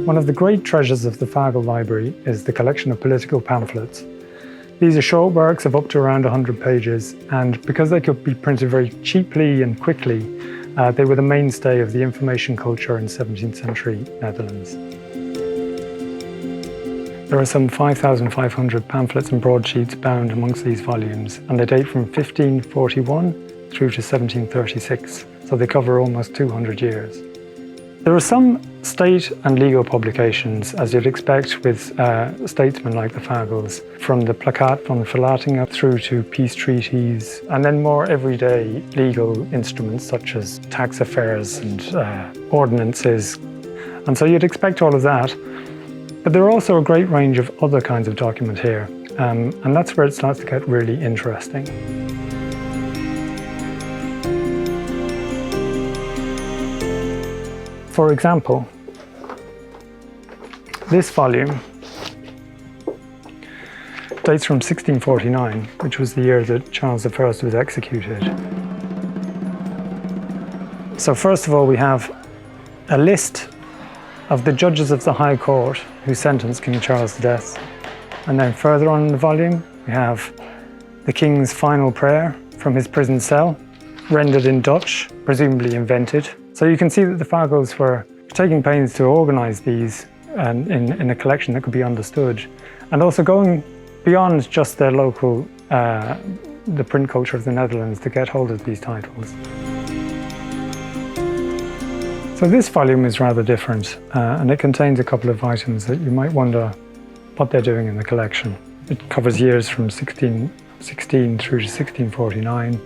One of the great treasures of the Fagel Library is the collection of political pamphlets. These are short works of up to around 100 pages, and because they could be printed very cheaply and quickly, they were the mainstay of the information culture in 17th century Netherlands. There are some 5,500 pamphlets and broadsheets bound amongst these volumes, and they date from 1541 through to 1736, so they cover almost 200 years. There are some state and legal publications, as you'd expect with statesmen like the Fagels, from the Plakkaat van Verlating up through to peace treaties, and then more everyday legal instruments such as tax affairs and ordinances. And so you'd expect all of that. But there are also a great range of other kinds of document here, and that's where it starts to get really interesting. For example, this volume dates from 1649, which was the year that Charles I was executed. So first of all, we have a list of the judges of the High Court who sentenced King Charles to death. And then further on in the volume, we have the King's final prayer from his prison cell, rendered in Dutch, presumably invented. So you can see that the Fagels were taking pains to organise these in a collection that could be understood, and also going beyond just their local, the print culture of the Netherlands to get hold of these titles. So this volume is rather different, and it contains a couple of items that you might wonder what they're doing in the collection. It covers years from 1616 through to 1649.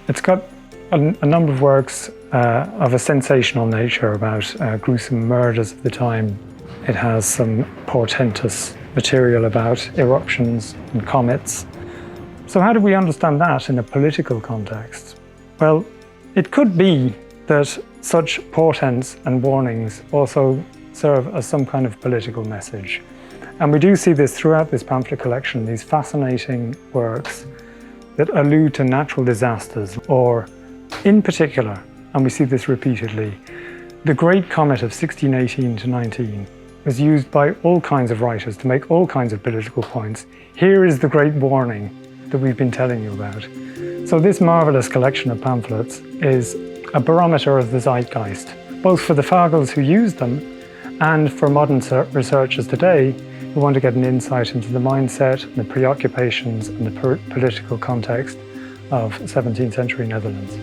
It's got a number of works of a sensational nature about gruesome murders of the time. It has some portentous material about eruptions and comets. So how do we understand that in a political context? Well, it could be that such portents and warnings also serve as some kind of political message. And we do see this throughout this pamphlet collection, these fascinating works that allude to natural disasters, or in particular, and we see this repeatedly, the Great Comet of 1618 to 19 was used by all kinds of writers to make all kinds of political points. Here is the great warning that we've been telling you about. So this marvellous collection of pamphlets is a barometer of the zeitgeist, both for the Fagels who used them and for modern researchers today who want to get an insight into the mindset and the preoccupations and the political context of 17th century Netherlands.